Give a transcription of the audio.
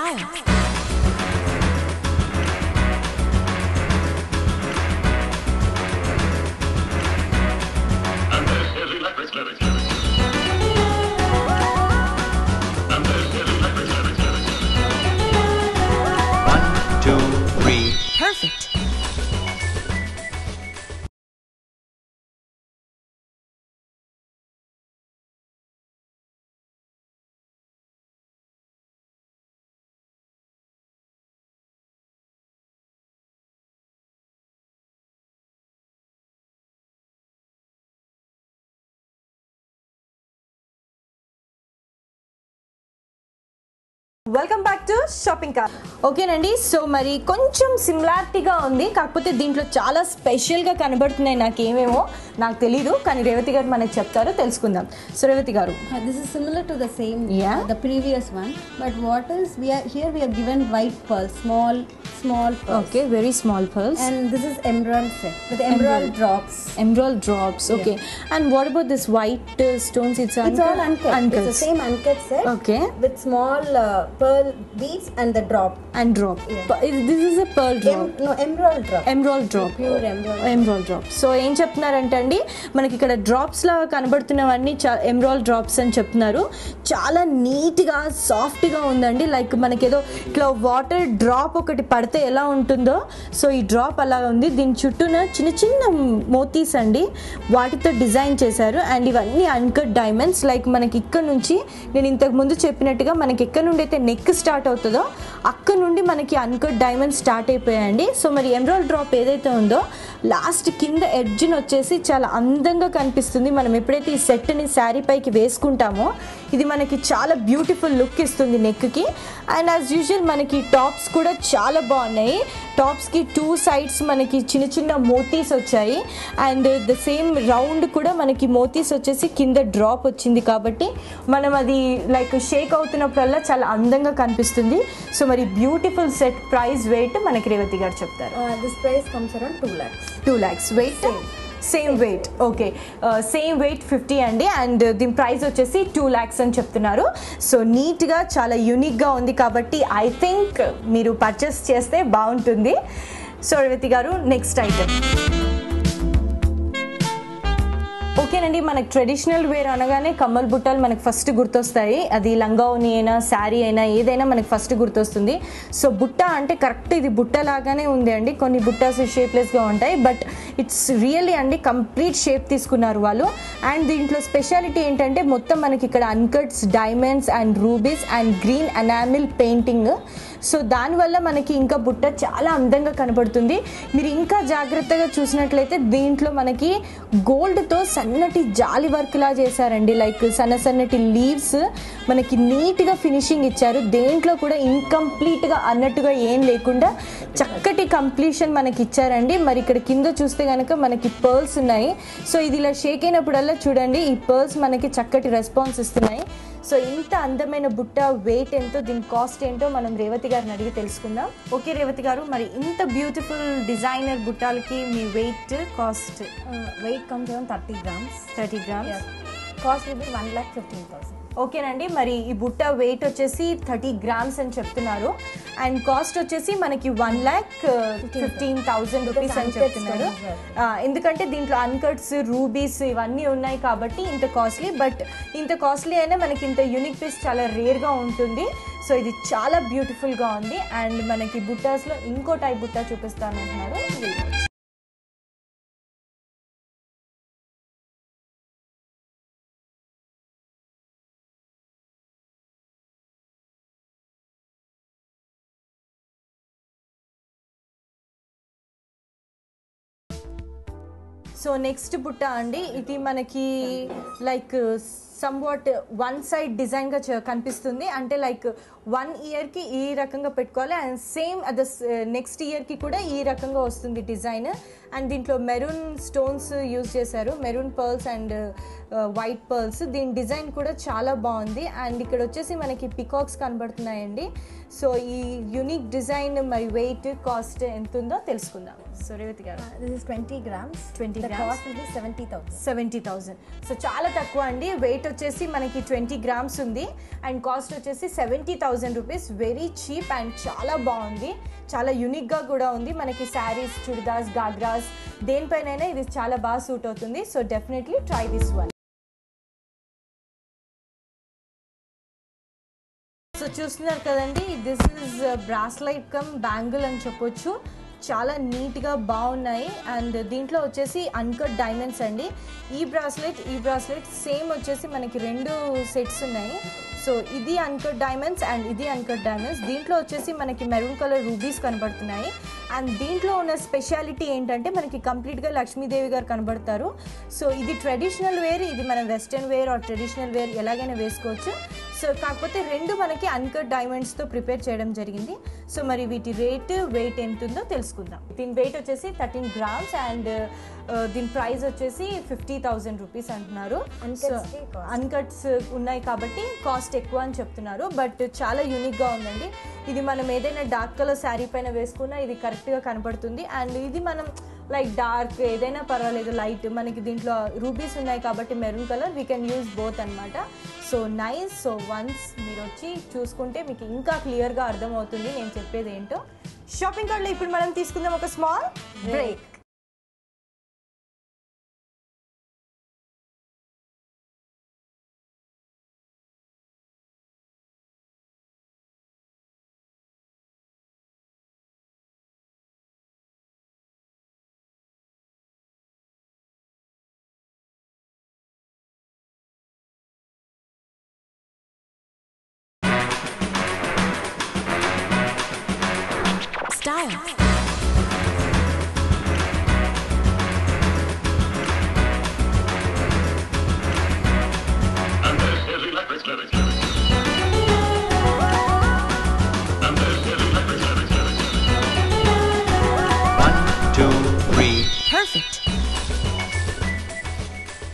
style. Perfect. Welcome back to shopping cart. ఓకేనండి, so మరి కొంచెం సిమిలారిటీగా ఉంది, కాకపోతే దీంట్లో చాలా స్పెషల్గా కనబడుతున్నాయి. నాకేమేమో నాకు తెలీదు, కానీ రేవతి గారు మనకి చెప్తారో తెలుసుకుందాం. సో రేవతి గారు, this is similar to the same the previous one, but what is we are given white pearls, small pearls. Okay, very small pearls. And this is emerald set with emerald drops. Emerald drops, okay. And what about this white stones? It's all uncut. It's the same uncut set. Okay. With small pearl beads and the drop. And drop. This is a pearl drop. No, emerald drop. Emerald drop. Pure emerald drop. So ఏం చెప్తున్నారంటే అండి, మనకి ఇక్కడ drops లాగా కనబడుతున్నవన్నీ emerald drops అని చెప్తున్నారు. చాలా నీట్గా సాఫ్ట్గా ఉందండి. లైక్ మనకి ఏదో ఇట్లా వాటర్ డ్రాప్ ఒకటి పడితే ఎలా ఉంటుందో, సో ఈ డ్రాప్ అలా ఉంది. దీని చుట్టూన చిన్న చిన్న మోతీస్ అండి, వాటితో డిజైన్ చేశారు. అండ్ ఇవన్నీ అన్కట్ డైమండ్స్. లైక్ మనకి ఇక్కడ నుంచి నేను ఇంతకు ముందు చెప్పినట్టుగా మనకి ఎక్కడ నుండి అయితే నెక్ స్టార్ట్ అవుతుందో అక్కడ నుండి మనకి అన్కట్ డైమండ్స్ స్టార్ట్ అయిపోయాయండి. సో మరి ఎమరాల్డ్ డ్రాప్ ఏదైతే ఉందో లాస్ట్ కింద ఎడ్జ్ని వచ్చేసి చాలా అందంగా కనిపిస్తుంది. మనం ఎప్పుడైతే ఈ సెట్ని శారీ పైకి వేసుకుంటామో ఇది మనకి చాలా బ్యూటిఫుల్ లుక్ ఇస్తుంది నెక్కి. అండ్ యాజ్ యూజువల్ మనకి టాప్స్ కూడా చాలా బాగున్నాయి. టాప్స్కి 2 sides మనకి చిన్న చిన్న మోతీస్ వచ్చాయి. అండ్ ద సేమ్ రౌండ్ కూడా మనకి మోతీస్ వచ్చేసి కింద డ్రాప్ వచ్చింది, కాబట్టి మనం అది లైక్ షేక్ అవుతున్నప్పుడల్లా చాలా అందంగా కనిపిస్తుంది. సో మరి బ్యూటిఫుల్ సెట్ ప్రైస్ వెయిట్ మనకి రేవతి గారు చెప్తారు. This price comes around 2 lakhs. 2 lakhs weight, same weight. Okay, same weight 50 అండి. అండ్ దీని ప్రైస్ వచ్చేసి 2 lakhs అని చెప్తున్నారు. సో నీట్గా చాలా యూనిక్గా ఉంది, కాబట్టి ఐ థింక్ మీరు పర్చేస్ చేస్తే బాగుంటుంది. సో రేవతి గారు, నెక్స్ట్ ఐటమ్. ఓకేనండి, మనకు ట్రెడిషనల్ వేర్ అనగానే కమ్మల్ బుట్టాలు మనకు ఫస్ట్ గుర్తొస్తాయి. అది లంగావుని అయినా శారీ అయినా ఏదైనా మనకు ఫస్ట్ గుర్తొస్తుంది. సో బుట్ట అంటే కరెక్ట్ ఇది బుట్ట లాగానే ఉంది అండి. కొన్ని బుట్టాస్ షేప్లెస్గా ఉంటాయి, బట్ ఇట్స్ రియల్లీ అండి కంప్లీట్ షేప్ తీసుకున్నారు వాళ్ళు. అండ్ దీంట్లో స్పెషాలిటీ ఏంటంటే మొత్తం మనకి ఇక్కడ అన్కట్స్, diamonds and rubies and green enamel painting. So దానివల్ల మనకి ఇంకా బుట్ట చాలా అందంగా కనబడుతుంది. మీరు ఇంకా జాగ్రత్తగా చూసినట్లయితే దీంట్లో మనకి గోల్డ్తో సన్నటి జాలి వర్క్లా చేశారండి. లైక్ సన్నటి లీవ్స్ మనకి నీట్గా ఫినిషింగ్ ఇచ్చారు. దేంట్లో కూడా ఇన్కంప్లీట్గా అన్నట్టుగా ఏం లేకుండా చక్కటి కంప్లీషన్ మనకి ఇచ్చారండి. మరి ఇక్కడ కింద చూస్తే కనుక మనకి పర్ల్స్ ఉన్నాయి. సో ఇది ఇలా షేక్ అయినప్పుడల్లా చూడండి ఈ పర్ల్స్ మనకి చక్కటి రెస్పాన్స్ ఇస్తున్నాయి. సో ఇంత అందమైన బుట్ట వెయిట్ ఎంతో, దీని కాస్ట్ ఏంటో మనం రేవతి గారిని అడిగి తెలుసుకుందాం. ఓకే రేవతి గారు, మరి ఇంత బ్యూటిఫుల్ డిజైనర్ బుట్టాలకి మీ weight cost? Weight comes around 30 grams. 30 grams. Yeah. Cost will be 1,15,000. ఓకేనండి, మరి ఈ బుట్ట వెయిట్ వచ్చేసి 30 grams అని చెప్తున్నారు. అండ్ కాస్ట్ వచ్చేసి మనకి 1,15,000 రూపీస్ అని చెప్తున్నారు. ఎందుకంటే దీంట్లో అన్కట్స్, రూబీస్ ఇవన్నీ ఉన్నాయి కాబట్టి ఇంత కాస్ట్లీ. బట్ ఇంత కాస్ట్లీ అయినా మనకి ఇంత యూనిక్ పీస్ చాలా రేర్గా ఉంటుంది. సో ఇది చాలా బ్యూటిఫుల్గా ఉంది. అండ్ మనకి బుట్టాస్లో ఇంకో టైప్ బుట్ట చూపిస్తానంటున్నారు. సో నెక్స్ట్ బుట్ట అండి, ఇది మనకి లైక్ సమ్వాట్ వన్ సైడ్ డిజైన్గా కనిపిస్తుంది. అంటే లైక్ 1 yearకి ఈ రకంగా పెట్టుకోవాలి. అండ్ సేమ్ అదే నెక్స్ట్ ఇయర్కి కూడా ఈ రకంగా వస్తుంది డిజైన్. అండ్ దీంట్లో మెరూన్ స్టోన్స్ యూజ్ చేశారు, maroon pearls and white pearls. దీని డిజైన్ కూడా చాలా బాగుంది. అండ్ ఇక్కడ వచ్చేసి మనకి పికాక్స్ కనబడుతున్నాయండి. సో ఈ యూనిక్ డిజైన్ మరి వెయిట్ కాస్ట్ ఎంత ఉందో తెలుసుకుందాం. సో రేవతి గారు, this is 20 grams. 20 grams. Cost ఇది 70,000. 70,000. సో చాలా తక్కువ అండి. వెయిట్ వచ్చేసి మనకి 20 grams ఉంది అండ్ కాస్ట్ వచ్చేసి 70,000 రూపీస్. వెరీ చీప్ అండ్ చాలా బాగుంది, చాలా యూనిక్గా కూడా ఉంది. మనకి శారీస్, చుడిదార్స్, గాగ్రాస్ దేనిపైనైనా ఇది చాలా బాగా సూట్ అవుతుంది. So definitely try this one. So చూస్తున్నారు కదండి, this is bracelet come bangle అని చెప్పొచ్చు. చాలా నీట్గా బాగున్నాయి. అండ్ దీంట్లో వచ్చేసి అన్కట్ డైమండ్స్ అండి. ఈ బ్రాస్లెట్ సేమ్ వచ్చేసి మనకి 2 సెట్స్ ఉన్నాయి. సో ఇది అన్కట్ డైమండ్స్ అండ్ ఇది అన్కట్ డైమండ్స్. దీంట్లో వచ్చేసి మనకి మెరూన్ కలర్ రూబీస్ కనబడుతున్నాయి. అండ్ దీంట్లో ఉన్న స్పెషాలిటీ ఏంటంటే మనకి కంప్లీట్గా లక్ష్మీదేవి గారు కనబడతారు. సో ఇది ట్రెడిషనల్ వేర్, ఇది మనం western wear or traditional wear ఎలాగైనా వేసుకోవచ్చు. సో కాకపోతే 2 మనకి అన్కట్ డైమండ్స్తో ప్రిపేర్ చేయడం జరిగింది. సో మరి వీటి వెయిట్ ఎంత ఉందో తెలుసుకుందాం. దీని వెయిట్ వచ్చేసి 13 grams అండ్ దీని ప్రైస్ వచ్చేసి 50,000 రూపీస్ అంటున్నారు. అన్కట్స్ ఉన్నాయి కాబట్టి కాస్ట్ ఎక్కువ అని చెప్తున్నారు. బట్ చాలా యూనిక్గా ఉందండి. ఇది మనం ఏదైనా డార్క్ కలర్ శారీ పైన వేసుకున్నా ఇది కరెక్ట్గా కనపడుతుంది. అండ్ ఇది మనం లైక్ డార్క్ ఏదైనా పర్వాలేదు, లైట్, మనకి దీంట్లో రూబీస్ ఉన్నాయి కాబట్టి maroon colour we can use both అనమాట. So nice. సో వన్స్ మీరు వచ్చి చూసుకుంటే మీకు ఇంకా క్లియర్గా అర్థమవుతుంది నేను చెప్పేది ఏంటో. షాపింగ్ కార్ట్లో ఇప్పుడు మనం తీసుకుందాం ఒక small break. Style. And this is Electric Lyrics. And this is Electric Lyrics. 1, 2, 3. Perfect.